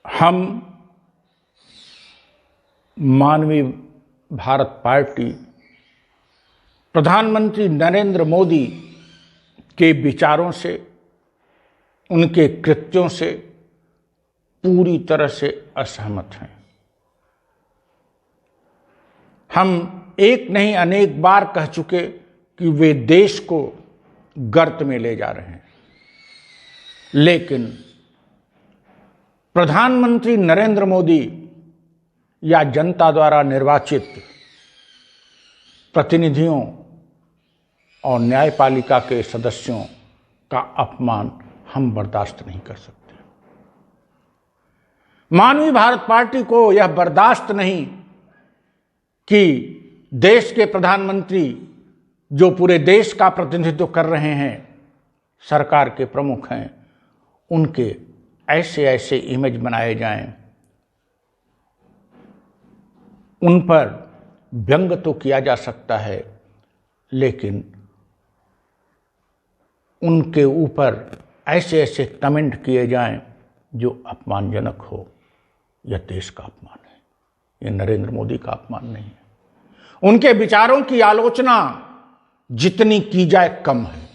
हम मानवीय भारत पार्टी प्रधानमंत्री नरेंद्र मोदी के विचारों से, उनके कृत्यों से पूरी तरह से असहमत हैं। हम एक नहीं अनेक बार कह चुके कि वे देश को गर्त में ले जा रहे हैं, लेकिन प्रधानमंत्री नरेंद्र मोदी या जनता द्वारा निर्वाचित प्रतिनिधियों और न्यायपालिका के सदस्यों का अपमान हम बर्दाश्त नहीं कर सकते। मानवीय भारत पार्टी को यह बर्दाश्त नहीं कि देश के प्रधानमंत्री, जो पूरे देश का प्रतिनिधित्व कर रहे हैं, सरकार के प्रमुख हैं, उनके ऐसे ऐसे इमेज बनाए जाएं, उन पर व्यंग तो किया जा सकता है, लेकिन उनके ऊपर ऐसे ऐसे कमेंट किए जाएं जो अपमानजनक हो। यह देश का अपमान है, यह नरेंद्र मोदी का अपमान नहीं है। उनके विचारों की आलोचना जितनी की जाए कम है,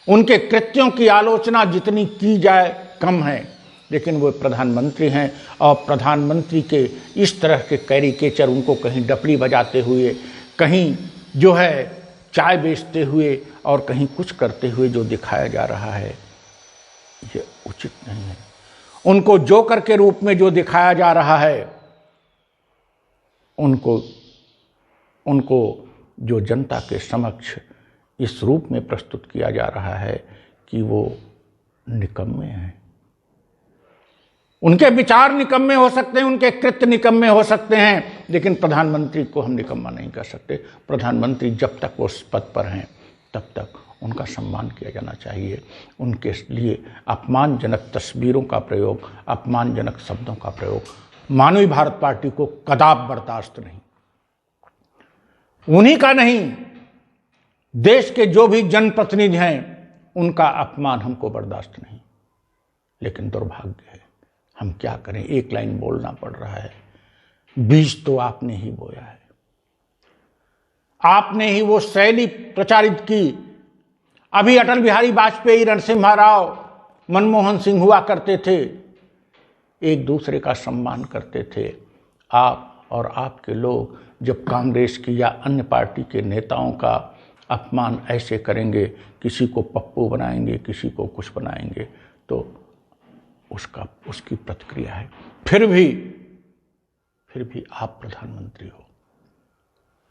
उनके कृत्यों की आलोचना जितनी की जाए कम है, लेकिन वो प्रधानमंत्री हैं और प्रधानमंत्री के इस तरह के कैरिकेचर, उनको कहीं डपली बजाते हुए, कहीं जो है चाय बेचते हुए और कहीं कुछ करते हुए जो दिखाया जा रहा है, ये उचित नहीं है। उनको जोकर के रूप में जो दिखाया जा रहा है, उनको जो जनता के समक्ष इस रूप में प्रस्तुत किया जा रहा है कि वो निकम्मे हैं। उनके विचार निकम्मे हो सकते हैं, उनके कृत्य निकम्मे हो सकते हैं, लेकिन प्रधानमंत्री को हम निकम्मा नहीं कर सकते। प्रधानमंत्री जब तक वो पद पर हैं तब तक उनका सम्मान किया जाना चाहिए। उनके लिए अपमानजनक तस्वीरों का प्रयोग, अपमानजनक शब्दों का प्रयोग मानवीय भारत पार्टी को कदाप बर्दाश्त नहीं। उन्हीं का नहीं, देश के जो भी जनप्रतिनिधि हैं, उनका अपमान हमको बर्दाश्त नहीं। लेकिन दुर्भाग्य है, हम क्या करें, एक लाइन बोलना पड़ रहा है। बीज तो आपने ही बोया है, आपने ही वो शैली प्रचारित की। अभी अटल बिहारी वाजपेयी, नरसिम्हा राव, मनमोहन सिंह हुआ करते थे, एक दूसरे का सम्मान करते थे। आप और आपके लोग जब कांग्रेस की या अन्य पार्टी के नेताओं का अपमान ऐसे करेंगे, किसी को पप्पू बनाएंगे, किसी को कुछ बनाएंगे, तो उसकी प्रतिक्रिया है। फिर भी आप प्रधानमंत्री हो,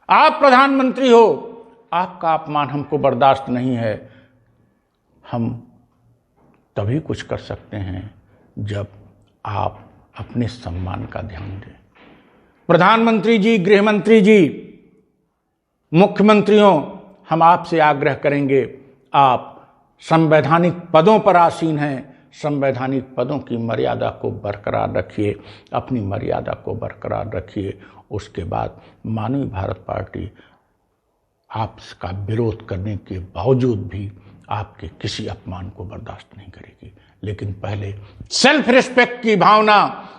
आप प्रधानमंत्री हो, आपका अपमान हमको बर्दाश्त नहीं है। हम तभी कुछ कर सकते हैं जब आप अपने सम्मान का ध्यान दें। प्रधानमंत्री जी, गृहमंत्री जी, मुख्यमंत्रियों, हम आपसे आग्रह करेंगे, आप संवैधानिक पदों पर आसीन हैं, संवैधानिक पदों की मर्यादा को बरकरार रखिए, अपनी मर्यादा को बरकरार रखिए। उसके बाद मानवीय भारत पार्टी आपका विरोध करने के बावजूद भी आपके किसी अपमान को बर्दाश्त नहीं करेगी। लेकिन पहले सेल्फ रिस्पेक्ट की भावना,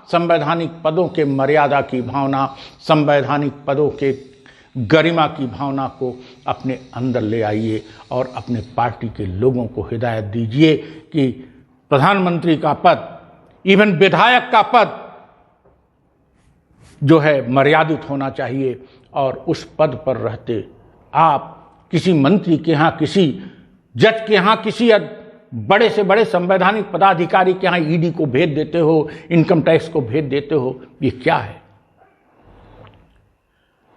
संवैधानिक पदों के मर्यादा की भावना, संवैधानिक पदों के गरिमा की भावना को अपने अंदर ले आइए और अपने पार्टी के लोगों को हिदायत दीजिए कि प्रधानमंत्री का पद, इवन विधायक का पद जो है मर्यादित होना चाहिए, और उस पद पर रहते आप किसी मंत्री के यहाँ, किसी जज के यहाँ, किसी बड़े से बड़े संवैधानिक पदाधिकारी के यहाँ ईडी को भेज देते हो, इनकम टैक्स को भेज देते हो। ये क्या है?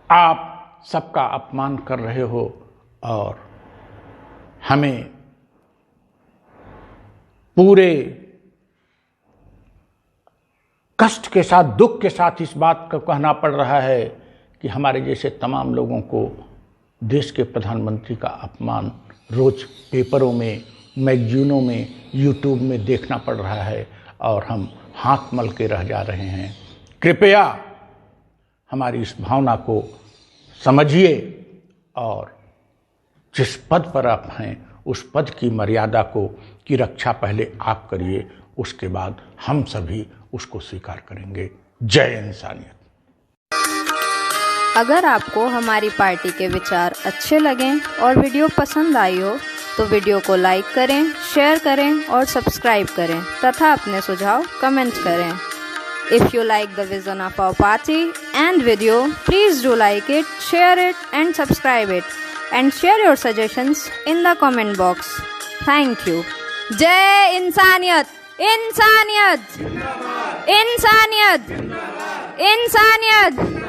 आप सबका अपमान कर रहे हो और हमें पूरे कष्ट के साथ, दुख के साथ इस बात को कहना पड़ रहा है कि हमारे जैसे तमाम लोगों को देश के प्रधानमंत्री का अपमान रोज पेपरों में, मैगजीनों में, यूट्यूब में देखना पड़ रहा है और हम हाथ मल के रह जा रहे हैं। कृपया हमारी इस भावना को समझिए और जिस पद पर आप हैं, उस पद की मर्यादा की रक्षा पहले आप करिए, उसके बाद हम सभी उसको स्वीकार करेंगे। जय इंसानियत। अगर आपको हमारी पार्टी के विचार अच्छे लगें और वीडियो पसंद आई हो तो वीडियो को लाइक करें, शेयर करें और सब्सक्राइब करें तथा अपने सुझाव कमेंट करें। If you like the vision of our party and video, please do like it, share it and subscribe it and share your suggestions in the comment box. Thank you. जय इंसानियत, इंसानियत, इंसानियत, इंसानियत।